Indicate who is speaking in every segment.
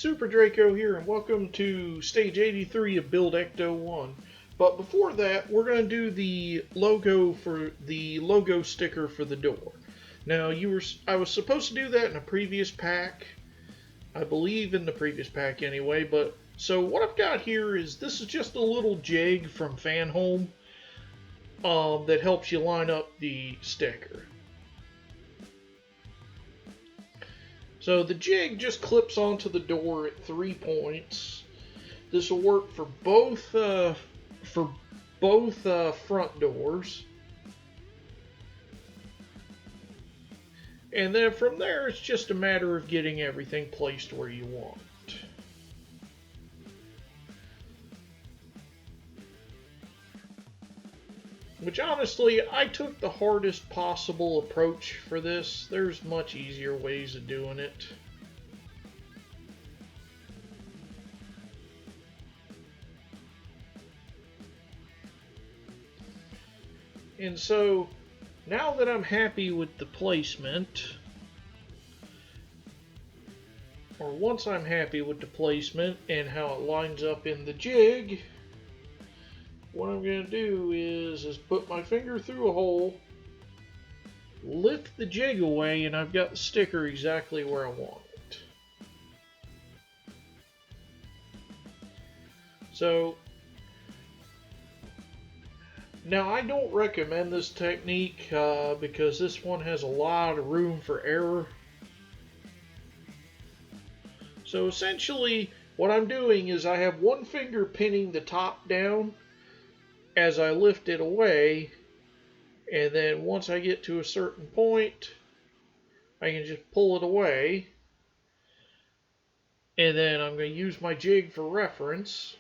Speaker 1: Super Draco here, and welcome to stage 83 of Build Ecto-1. But before that, we're going to do the logo sticker for the door. Now, I was supposed to do that in a previous pack. I believe in the previous pack anyway, but so what I've got here is this is just a little jig from Fanhome that helps you line up the sticker. So the jig just clips onto the door at 3 points. This will work for both front doors. And then from there, it's just a matter of getting everything placed where you want. Which honestly, I took the hardest possible approach for this. There's much easier ways of doing it. And so, now that I'm happy with the placement, or once I'm happy with the placement and how it lines up in the jig, what I'm going to do is put my finger through a hole, lift the jig away, and I've got the sticker exactly where I want it. So, now I don't recommend this technique because this one has a lot of room for error. So essentially, what I'm doing is I have one finger pinning the top down as I lift it away, and then once I get to a certain point, I can just pull it away, and then I'm going to use my jig for reference.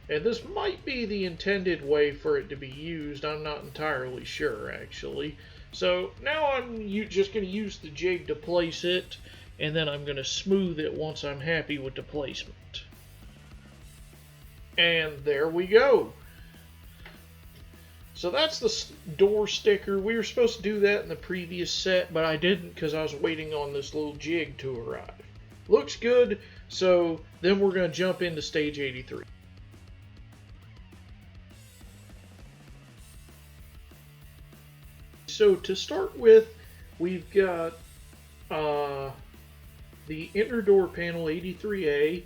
Speaker 1: And this might be the intended way for it to be used. I'm not entirely sure, actually. So now I'm just going to use the jig to place it, and then I'm going to smooth it once I'm happy with the placement. And there we go. So that's the door sticker. We were supposed to do that in the previous set, but I didn't because I was waiting on this little jig to arrive. Looks good, so then we're going to jump into stage 83. So to start with, we've got the inner door panel 83A.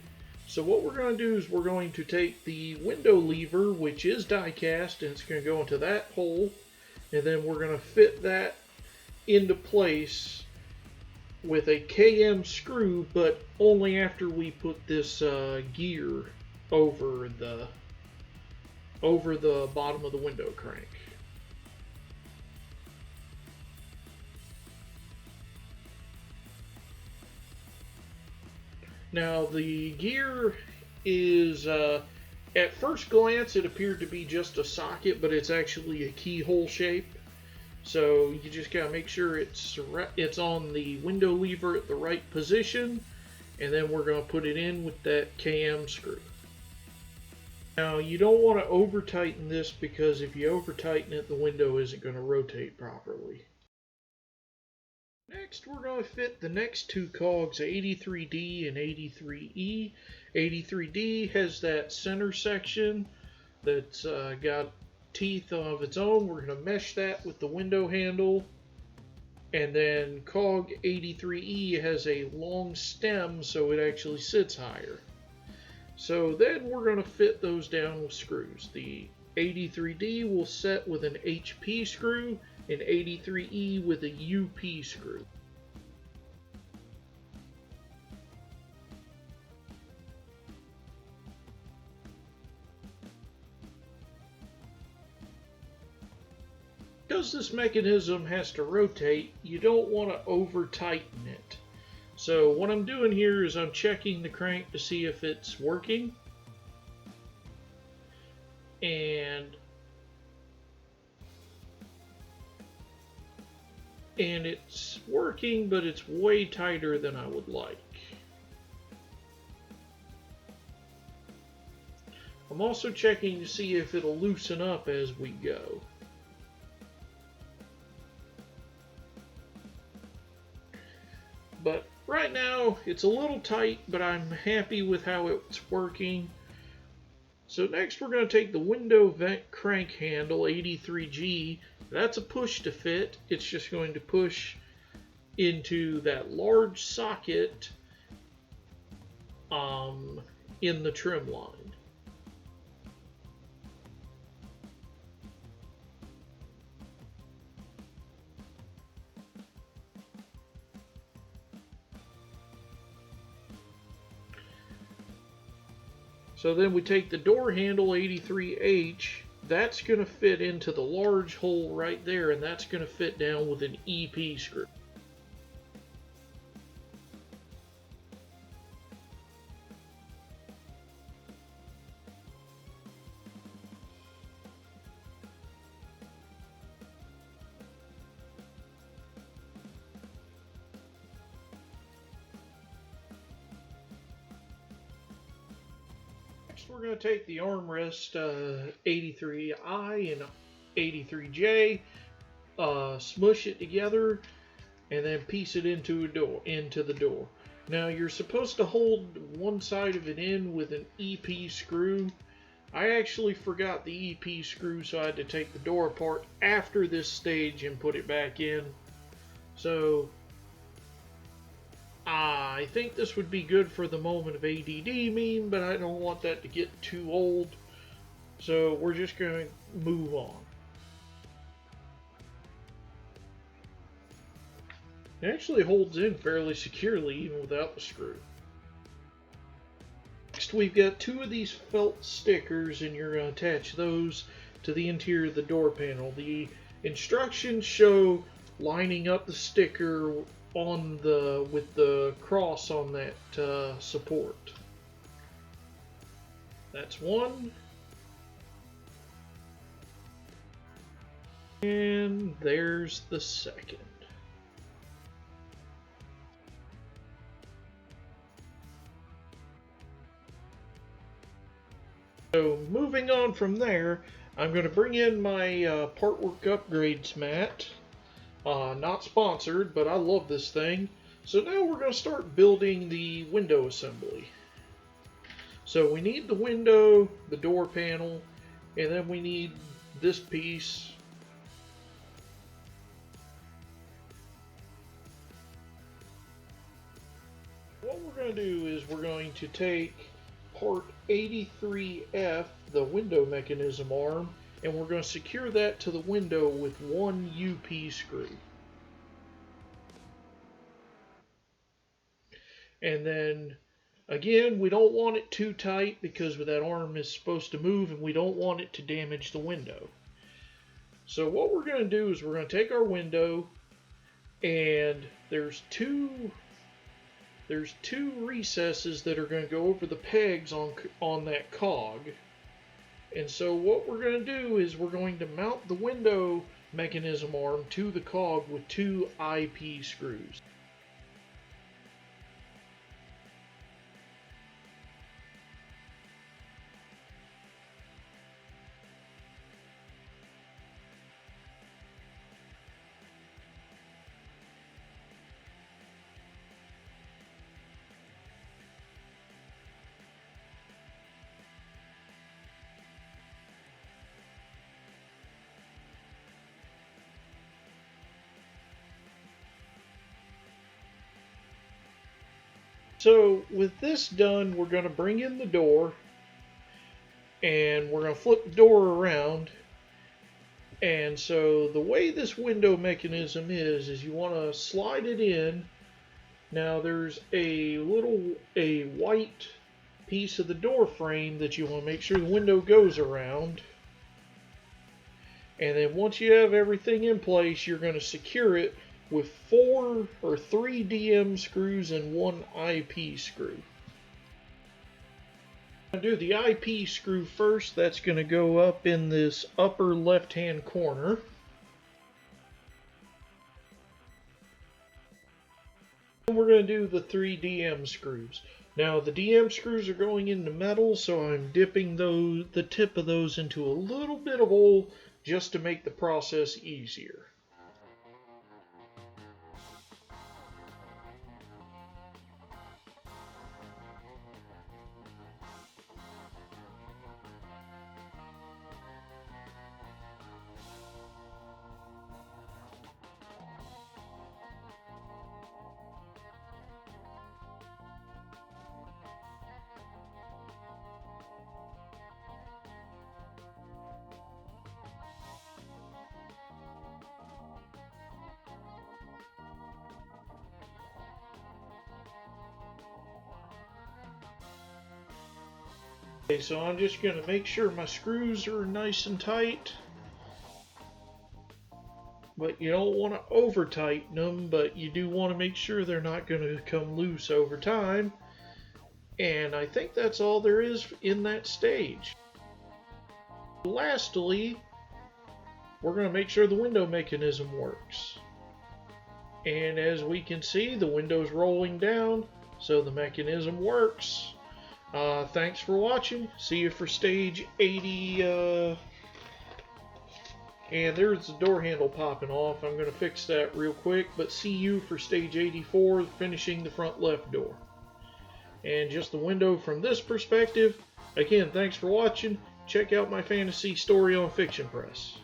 Speaker 1: So what we're going to do is we're going to take the window lever, which is die cast, and it's going to go into that hole, and then we're going to fit that into place with a KM screw, but only after we put this gear over the bottom of the window crank. Now the gear is, at first glance it appeared to be just a socket, but it's actually a keyhole shape. So you just gotta make sure it's on the window lever at the right position, and then we're gonna put it in with that KM screw. Now you don't want to over tighten this because if you over tighten it, the window isn't going to rotate properly. Next, we're going to fit the next two cogs, 83D and 83E. 83D has that center section that's got teeth of its own. We're going to mesh that with the window handle. And then cog 83E has a long stem, so it actually sits higher. So then we're going to fit those down with screws. The 83D will set with an HP screw, and 83E with a UP screw. Because this mechanism has to rotate, you don't want to over tighten it. So what I'm doing here is I'm checking the crank to see if it's working. And it's working, but it's way tighter than I would like. I'm also checking to see if it'll loosen up as we go. But Right now, it's a little tight, but I'm happy with how it's working. So next we're going to take the window vent crank handle 83G. That's a push to fit. It's just going to push into that large socket in the trim line. So then we take the door handle 83H, that's going to fit into the large hole right there, and that's going to fit down with an EP screw. Next, we're going to take the armrest 83I and 83J, smush it together, and then piece it into the door. Now you're supposed to hold one side of it in with an EP screw. I actually forgot the EP screw, so I had to take the door apart after this stage and put it back in. So I think this would be good for the moment of ADD meme, but I don't want that to get too old. So we're just going to move on. It actually holds in fairly securely even without the screw. Next, we've got two of these felt stickers, and you're going to attach those to the interior of the door panel. The instructions show lining up the sticker with the cross on that support. That's one. And there's the second. So moving on from there, I'm going to bring in my Partwork Upgrades mat. Not sponsored, but I love this thing. So now we're going to start building the window assembly. So we need the window, the door panel, and then we need this piece. What we're going to do is we're going to take part 83F, the window mechanism arm, and we're going to secure that to the window with one UP screw. And then again, we don't want it too tight because that arm is supposed to move and we don't want it to damage the window. So what we're going to do is we're going to take our window, and there's two recesses that are going to go over the pegs on that cog. And so what we're going to do is we're going to mount the window mechanism arm to the cog with two IP screws. So with this done, we're going to bring in the door, and we're going to flip the door around. And so the way this window mechanism is you want to slide it in. Now there's a white piece of the door frame that you want to make sure the window goes around. And then once you have everything in place, you're going to secure it with 4 or 3 DM screws and 1 IP screw. I'm going to do the IP screw first. That's going to go up in this upper left hand corner. And we're going to do the 3 DM screws. Now the DM screws are going into metal, so I'm dipping the tip of those into a little bit of oil just to make the process easier. Okay, so I'm just going to make sure my screws are nice and tight. But you don't want to over tighten them, but you do want to make sure they're not going to come loose over time. And I think that's all there is in that stage. Lastly, we're going to make sure the window mechanism works. And as we can see, the window's rolling down, so the mechanism works. Thanks for watching. See you for stage 80. And there's the door handle popping off. I'm going to fix that real quick. But see you for stage 84, finishing the front left door. And just the window from this perspective. Again, thanks for watching. Check out my fantasy story on Fiction Press.